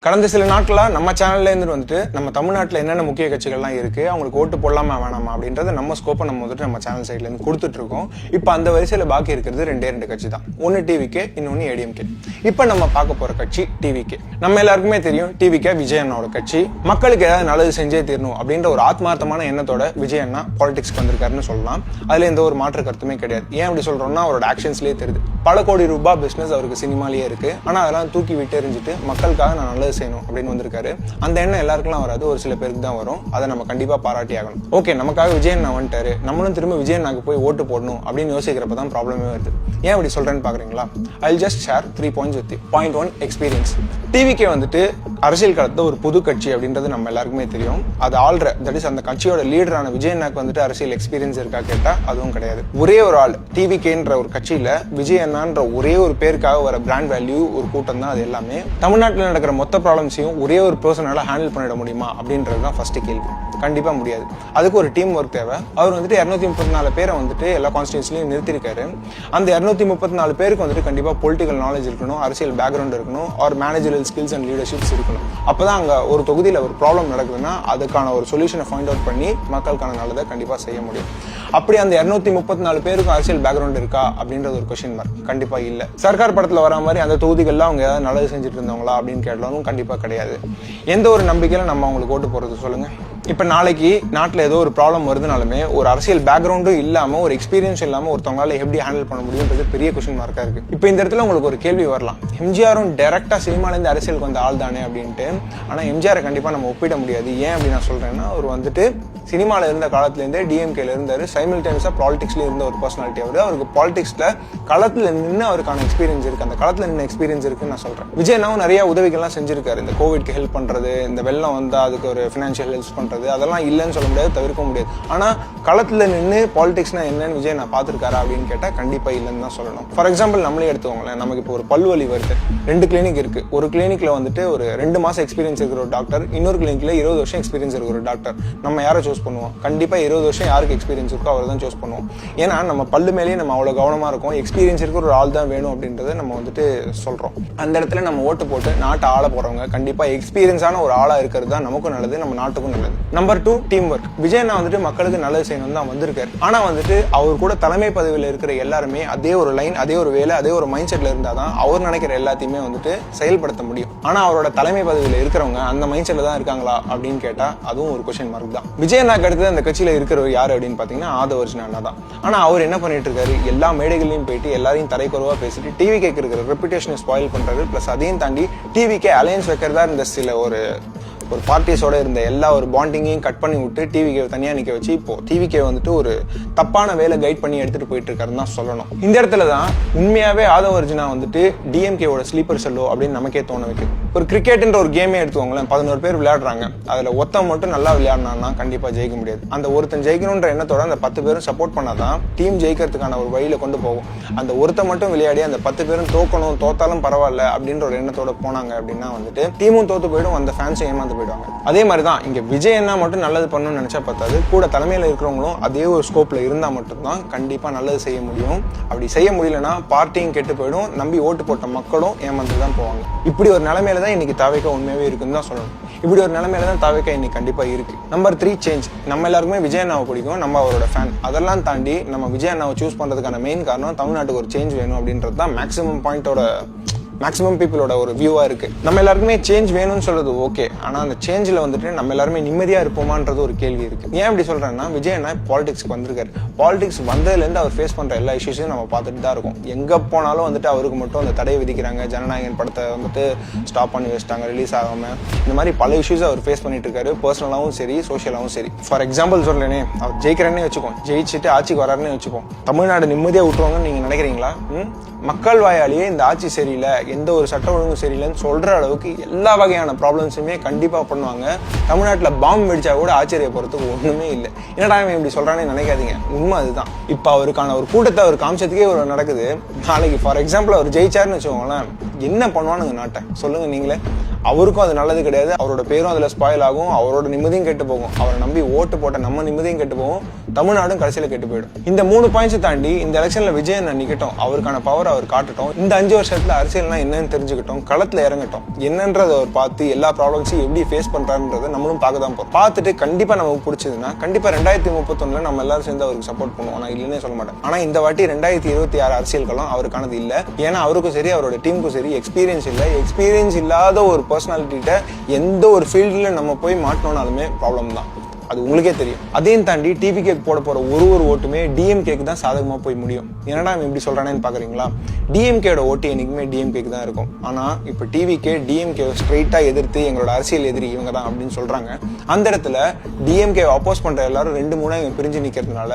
கடந்த சில நாட்களா நம்ம சேனல்ல இருந்து வந்துட்டு நம்ம தமிழ்நாட்டில் என்னென்ன முக்கிய கட்சிகள்லாம் இருக்கு, அவங்களுக்கு ஓட்டு போடலாமா வேணாமா அப்படின்றத நம்ம ஸ்கோப்பை நம்ம வந்துட்டு நம்ம சேனல் சைட்ல இருந்து கொடுத்துட்டு இருக்கோம். இப்போ அந்த வரிசையில பாக்கி இருக்கிறது ரெண்டு கட்சி தான். ஒன்னு டிவிகே, இன்னொன்னு ஏடிஎம்கே. இப்போ நம்ம பார்க்க போற கட்சி டிவிகே. நம்ம எல்லாருக்குமே தெரியும் டிவிகே விஜய் அண்ணாவோட கட்சி. மக்களுக்கு ஏதாவது நல்லது செஞ்சே தீரணும் அப்படின்ற ஒரு ஆத்மார்த்தமான எண்ணத்தோட விஜய் அண்ணா பாலிடிக்ஸ்க்கு வந்திருக்காருன்னு சொல்லலாம். அதுல எந்த ஒரு மாற்று கருத்துமே கிடையாது. ஏன் அப்படி சொல்றோம்னா அவரோட ஆக்ஷன்ஸ்லேயே தெரியுது. பல கோடி ரூபாய் பிசினஸ் அவருக்கு சினிமாலேயே இருக்கு. ஆனா அதெல்லாம் தூக்கி விட்டு எறிஞ்சிட்டு மக்களுக்காக நான் நல்லது செய்யணும் அப்படின்னு வந்திருக்காரு. அந்த எண்ணம் எல்லாருக்குலாம் வராது, ஒரு சில பேருக்கு தான் வரும். அதை நம்ம கண்டிப்பா பாராட்டி ஆகணும். ஓகே, நமக்காக விஜய் அண்ணா வந்துட்டாரு, நம்மளும் திரும்ப விஜய் அண்ணாக்கு போய் ஓட்டு போடணும் அப்படின்னு யோசிக்கிறப்ப தான் ப்ராப்ளமே வருது. ஏன் அப்படி சொல்றேன்னு பாக்குறீங்களா? I'll just share 3 points with you. Point 1, experience. TVK வந்துட்டு அரசியல் காலத்துல ஒரு புது கட்சி அப்படின்றது நம்ம எல்லாருக்குமே தெரியும். அது ஆள்ற தட் இஸ் அந்த கட்சியோட லீடரான விஜய் அண்ணாக்கு வந்துட்டு அரசியல் எக்ஸ்பீரியன்ஸ் இருக்கா கேட்டா அதுவும் கிடையாது. ஒரே ஒரு ஆள் டிவிகேன்ற ஒரு கட்சியில விஜய் அண்ணான்ற ஒரே ஒரு பேருக்காக வர பிராண்ட் வேல்யூ ஒரு கூட்டம் தான். அது எல்லாமே தமிழ்நாட்டில் நடக்கிற மொத்த ப்ராப்ளம்ஸையும் ஒரே ஒரு பர்சனால ஹேண்டில் பண்ணிட முடியுமா அப்படின்றது தான் ஃபர்ஸ்ட் கேள்வி. கண்டிப்பா முடியாது. அதுக்கு ஒரு டீம் ஒர்க் தேவை. அவர் வந்துட்டு 234 பேரை வந்துட்டு எல்லா கான்ஸ்டியூன்சிலையும் நிறுத்திருக்காரு. அந்த 234 பேருக்கு வந்துட்டு கண்டிப்பா பொலிட்டிக்கல் நாலேஜ் இருக்கணும், அரசியல் பேக்ரவுண்ட் இருக்கணும், ஒரு மேனேஜரல் ஸ்கில்ஸ் அண்ட் லீடர்ஷிப்ஸ் இருக்கணும். அப்பதான் அங்க ஒரு தொகுதியில ஒரு ப்ராப்ளம் நடக்குதுன்னா அதுக்கான ஒரு சொல்யூஷனை ஃபைண்ட் அவுட் பண்ணி மக்களுக்கான நல்லதை கண்டிப்பா செய்ய முடியும். அப்படி அந்த 234 பேருக்கும் அரசியல் பேக்ரவுண்ட் இருக்கா அப்படின்றது ஒரு கொஸ்டின் மார்க். கண்டிப்பா இல்ல. சர்க்கார் படத்துல வர மாதிரி அந்த தொகுதிகள்ல அவங்க ஏதாவது நல்லது செஞ்சுட்டு இருந்தவங்களா அப்படின்னு கேட்டாலும் கண்டிப்பா கிடையாது. எந்த ஒரு நம்பிக்கையில நம்ம அவங்களுக்கு ஓட்டு போறது சொல்லுங்க? இப்ப நாளைக்கு நாட்டுல ஏதோ ஒரு ப்ராப்ளம் வருதுனாலுமே ஒரு அரசியல் பேக்ரவுண்டும் இல்லாம ஒரு எக்ஸ்பீரியன்ஸ் இல்லாம ஒருத்தவங்களால எப்படி ஹேண்டில் பண்ண முடியும்ன்றது பெரிய கொஸ்டின் மார்க்கா இருக்கு. இப்ப இந்த இடத்துல உங்களுக்கு ஒரு கேள்வி வரலாம், எம்ஜிஆரும் டைரக்டா சினிமால இருந்து அரசியலுக்கு வந்த ஆள் தானே அப்படின்ட்டு. ஆனா எம்ஜிஆரை கண்டிப்பா நம்ம ஒப்பிட முடியாது. ஏன் அப்படி நான் சொல்றேன்னா, அவர் வந்துட்டு சினிமால இருந்த காலத்துல இருந்தே டிஎம்கேல இருந்தாரு. சைமல்டேனியஸா பாலிடிக்ஸ்ல இருந்த ஒரு பர்சனாலிட்டி. அவருக்கு பாலிடிக்ஸ்ல களத்துல நின்று அவருக்கான எக்ஸ்பீரியன்ஸ் இருக்கு. அந்த களத்துல நின்று எக்ஸ்பீரியன்ஸ் இருக்குன்னு நான் சொல்றேன். விஜயனாவும் நிறைய உதவிகள்லாம் செஞ்சிருக்காரு. இந்த கோவிட்க்கு ஹெல்ப் பண்றது, இந்த வெள்ளம் வந்தா அதுக்கு ஒரு பினான்சியல் ஹெல்ப் பண்றது, அதெல்லாம் இல்லைன்னு சொல்ல முடியாது, தவிர்க்க முடியாது. ஆனா களத்துல நின்று பாலிடிக்ஸ்னா என்னன்னு விஜய் நான் பாத்துருக்காரா அப்படின்னு கேட்டா கண்டிப்பா இல்லைன்னு தான் சொல்லணும். ஃபார் எக்ஸாம்பிள் நம்மளே எடுத்துக்கோங்களேன். நமக்கு இப்போ ஒரு பல்லு வலி வருது, 2 கிளினிக் இருக்கு. ஒரு கிளினிக்ல வந்துட்டு ஒரு 2 மாசம் எக்ஸ்பீரியன்ஸ் இருக்கிற ஒரு டாக்டர், இன்னொரு கிளினிக்ல 20 வருஷம் எக்ஸ்பீரியன்ஸ் இருக்கிற ஒரு டாக்டர். நம்ம யாரை சூஸ் பண்ணுவோம்? கண்டிப்பா 20 வருஷம் யாருக்கு எக்ஸ்பீரியன்ஸ் இருக்கோ அவர் தான் சூஸ் பண்ணுவோம். ஏன்னா நம்ம பல்லு மேலேயே நம்ம அவ்வளவு கவனமா இருக்கும். எக்ஸ்பீரியன்ஸ் இருக்கிற ஒரு ஆள் தான் வேணும் அப்படின்றத நம்ம வந்துட்டு சொல்றோம். அந்த இடத்துல நம்ம ஓட்டு போட்டு நாட்டை ஆள போறவங்க கண்டிப்பா எக்ஸ்பீரியன்ஸான ஒரு ஆளா இருக்கிறது தான் நமக்கும் நல்லது, நம்ம நாட்டுக்கும் நல்லது. Number 2, team work. விஜய் அண்ணா வந்துட்டு மக்களுக்கு நல்லது செய்யணும் தான் வந்திருக்காரு. ஆனா வந்துட்டு அவர் கூட தலைமை பதவியில் இருக்கிற எல்லாருமே அதே ஒரு லைன், அதே ஒரு வேலை, அதே ஒரு மைண்ட் செட்ல இருந்தாதான் அவர் நினைக்கிற எல்லாத்தையுமே வந்துட்டு செயல்படுத்த முடியும். ஆனா அவரோட தலைமை பதவியில் இருக்கிறவங்க அந்த மைண்ட் செட்ல தான் இருக்காங்களா அப்படின்னு கேட்டா அதுவும் ஒரு கொஸ்டின் மார்க் தான். விஜய் அண்ணாக்கு அடுத்து அந்த கட்சியில இருக்கிறவர் யாரு அப்படின்னு பாத்தீங்கன்னா ஆதவர்ஜுன அண்ணா தான். ஆனா அவர் என்ன பண்ணிட்டு இருக்காரு? எல்லா மேடைகளையும் போயிட்டு எல்லாரையும் தரைக்குறவா பேசிட்டு டிவிகேக்கு இருக்கிற ரெப்புடேஷனை ஸ்பாயில் பண்றாரு. பிளஸ் அதையும் தாண்டி டிவிகே அலையன்ஸ் வைக்கிறதா இருந்த சில ஒரு பார்ட்டிஸோட இருந்த எல்லா ஒரு பாண்டிங்கையும் கட் பண்ணி விட்டு டிவிகே தனியா நிக்க வச்சு இப்போ டிவிகே வந்துட்டு ஒரு தப்பான வேலை கைட் பண்ணி எடுத்துட்டு போயிட்டு இருக்காருன்னு தான் சொல்லணும். இந்த இடத்துல தான் உண்மையாவே ஆதவர்ஜுனா வந்துட்டு டிஎம்கேவோட ஸ்லீப்பர் செல்லோ அப்படின்னு நமக்கே தோண வைக்குது. ஒரு கிரிக்கெட்ன்ற ஒரு கேமே எடுத்துக்கோங்களேன். 11 பேர் விளையாடுறாங்க. அதுல ஒருத்தன் மட்டும் நல்லா விளையாடினா கண்டிப்பா ஜெயிக்க முடியாது. அந்த ஒருத்தன் ஜெயிக்கணும்ன்ற எண்ணத்தோட அந்த 10 பேரும் சப்போர்ட் பண்ணாதான் டீம் ஜெயிக்கிறதுக்கான ஒரு வழியில கொண்டு போகும். அந்த ஒருத்தன் மட்டும் விளையாடி அந்த 10 பேரும் தோக்கணும், தோத்தாலும் பரவாயில்ல அப்படின்ற ஒரு எண்ணத்தோட போனாங்க அப்படின்னா வந்துட்டு டீமும் தோத்து போயிடும், அந்த ஃபேன்ஸும் ஏமாந்து போயிடுவாங்க. அதே மாதிரிதான் இங்க விஜய் அண்ணா மட்டும் நல்லது பண்ணணும்னு நினைச்சா பார்த்தாது, கூட தலைமையில இருக்கிறவங்களும் அதே ஒரு ஸ்கோப்ல இருந்தா மட்டும்தான் கண்டிப்பா நல்லது செய்ய முடியும். அப்படி செய்ய முடியலன்னா பார்ட்டியும் கெட்டு போயிடும், நம்பி ஓட்டு போட்ட மக்களும் ஏமாந்து தான் போவாங்க. இப்படி ஒரு நிலைமையில தான் இன்னைக்கு தாவேக்கா உண்மையாவே இருக்குன்னு தான் சொல்லணும். இப்படி ஒரு நிலைமையில தான் தாவேக்கா இன்னைக்கு கண்டிப்பா இருக்கு. Number 3, change. நம்ம எல்லாருக்குமே விஜய் அண்ணாவை பிடிக்கும், நம்ம அவரோட ஃபேன். அதெல்லாம் தாண்டி நம்ம விஜய் அண்ணாவை சூஸ் பண்றதுக்கான மெயின் காரணம் தமிழ்நாட்டுக்கு ஒரு சேஞ்ச் வேணும் அப்படின்றது தான் மேக்ஸிமம் பீப்புளோட ஒரு வியூவா இருக்கு. நம்ம எல்லாருக்குமே சேஞ்ச் வேணும்னு சொல்றது ஓகே. ஆனா அந்த சேஞ்ச்ல வந்துட்டு நம்ம எல்லாருமே நிம்மதியா இருப்போமான்றது ஒரு கேள்வி இருக்கு. ஏன் அப்படி சொல்றேன்னா, விஜய் அண்ணா பாலிடிக்ஸ்க்கு வந்திருக்காரு. பாலிடிக்ஸ் வந்ததுல இருந்து அவர் ஃபேஸ் பண்ற எல்லா இஷ்யூஸையும் நம்ம பார்த்துட்டு தான் இருக்கோம். எங்க போனாலும் வந்துட்டு அவருக்கு மட்டும் அந்த தடையை விதிக்கிறாங்க. ஜனநாயகன் படத்தை வந்துட்டு ஸ்டாப் பண்ணி வச்சிட்டாங்க, ரிலீஸ் ஆகாம. இந்த மாதிரி பல இஷ்யூஸ் அவர் ஃபேஸ் பண்ணிட்டு இருக்காரு, பர்சனலாவும் சரி, சோஷியலாவும் சரி. ஃபார் எக்ஸாம்பிள் சொல்றேனே, அவர் ஜெயிக்கிறேன்னே வச்சுக்கோம், ஜெயிச்சுட்டு ஆட்சிக்கு வராருன்னு வச்சுப்போம், தமிழ்நாடு நிம்மதியா விட்டுருவாங்கன்னு நீங்க நினைக்கிறீங்களா? மக்கள் வாயாலேயே இந்த ஆட்சி சரியில்லை, எந்த ஒரு சட்ட ஒழுங்கு சரியில்லைன்னு சொல்ற அளவுக்கு எல்லா வகையான ப்ராப்ளம்ஸுமே கண்டிப்பா பண்ணுவாங்க. தமிழ்நாட்டுல பாம்பு வெடிச்சா கூட ஆச்சரியப்படுறதுக்கு ஒண்ணுமே இல்லை. என்னடா இப்படி சொல்றானே நினைக்காதீங்க, உண்மை அதுதான். இப்ப அவருக்கான ஒரு கூட்டத்தை அவர் காமிச்சதுக்கே ஒரு நடக்குது. நாளைக்கு ஃபார் எக்ஸாம்பிள் அவர் ஜெயிச்சாருன்னு வச்சுக்கோங்களேன், என்ன பண்ணுவானுங்க நாட்டை சொல்லுங்க நீங்களே. அவருக்கும் அது நல்லது கிடையாது, அவரோட பேரும் அதுல ஸ்பாயில் ஆகும், அவரோட நிம்மதியும் கெட்டு போகும், அவரை நம்பி ஓட்டு போட்ட நம்ம நிம்மதியும் கெட்டு போகும், தமிழ்நாடும் கடைசியில கெட்டு போயிடும். இந்த 3 பாயிண்ட்ஸ் தாண்டி இந்த எலெக்ஷன்ல விஜய் நிக்கட்டும், அவருக்கான பவர் அவர் காட்டட்டும், இந்த 5 வருஷத்துல அரசியல்னா என்னன்னு தெரிஞ்சுக்கிட்டோம், களத்துல இறங்கட்டும், என்னன்றத அவர் பார்த்து எல்லா ப்ராப்ளம்ஸையும் எப்படி ஃபேஸ் பண்றாருன்றதை நம்மளும் பார்க்க தான் போறோம். பார்த்துட்டு கண்டிப்பா நமக்கு பிடிச்சதுன்னா கண்டிப்பா 2031 நம்ம எல்லாரும் சேர்ந்து அவருக்கு சப்போர்ட் பண்ணுவோம். நான் இல்லைன்னே சொல்ல மாட்டேன். ஆனா இந்த வாட்டி 2026 அரசியல்களும் அவருக்கானது இல்ல. ஏன்னா அவருக்கும் சரி அவரோட டீமுக்கும் சரி எக்ஸ்பீரியன்ஸ் இல்ல. எக்ஸ்பீரியன்ஸ் இல்லாத ஒரு பர்சனாலிட்டிட்ட எந்த ஒரு ஃபீல்டுல நம்ம போய் மாட்டோம்னாலுமே ப்ராப்ளம் தான். அது உங்களுக்கே தெரியும். அதையும் தாண்டி டிவிகே போட போற ஒரு ஓட்டுமே டிஎம்கேக்கு தான் சாதகமா போய் முடியும். என்னடா இப்படி சொல்றானேன்னு பாக்குறீங்களா? டிஎம்கேட ஓட்டு என்னைக்குமே டிஎம்கேக்கு தான் இருக்கும். ஆனா இப்ப டிவிகே டிஎம்கே ஸ்ட்ரெயிட்டா எதிர்த்து எங்களோட அரசியல் எதிரி இவங்க தான் அப்படின்னு சொல்றாங்க. அந்த இடத்துல டிஎம்கே அப்போஸ் பண்ற எல்லாரும் 2-3 இவங்க பிரிஞ்சு நிக்கிறதுனால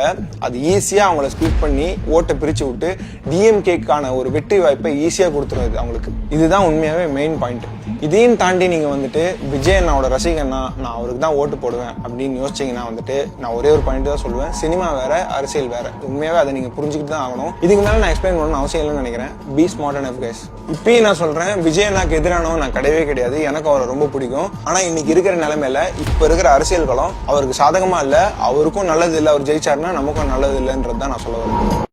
அது ஈஸியா அவங்கள ஸ்பிளிட் பண்ணி ஓட்டை பிரிச்சு விட்டு டிஎம்கேக்கான ஒரு வெற்றி வாய்ப்பை ஈஸியா கொடுத்துருது அவங்களுக்கு. இதுதான் உண்மையாவே மெயின் பாயிண்ட். இதையும் தாண்டி நீங்க வந்துட்டு விஜய் அண்ணாவோட ரசிகன்னா நான் அவருக்கு தான் ஓட்டு போடுவேன் அப்படின்னு யோசிச்சீங்கன்னா வந்துட்டு நான் ஒரே ஒரு பாயிண்ட் தான் சொல்லுவேன். சினிமா வேற, அரசியல் வேற. உண்மையாவே அதை நீங்க புரிஞ்சுக்கிட்டு தான் ஆகணும். இதுக்கு மேல நான் எக்ஸ்பிளைன் பண்ணணும்னு அவசியம் இல்லைன்னு நினைக்கிறேன். Be smart and F guys. இப்பயும் நான் சொல்றேன், விஜய் அண்ணாக்கு எதிரானவன் நான் கிடையவே கிடையாது. எனக்கு அவரை ரொம்ப பிடிக்கும். ஆனா இன்னைக்கு இருக்கிற நிலைமையில இப்ப இருக்கிற அரசியல் களம் அவருக்கு சாதகமா இல்ல. அவருக்கும் நல்லது இல்லை. அவர் ஜெயிச்சாருன்னா நமக்கும் நல்லது இல்லைன்றது தான் நான் சொல்ல வரேன்.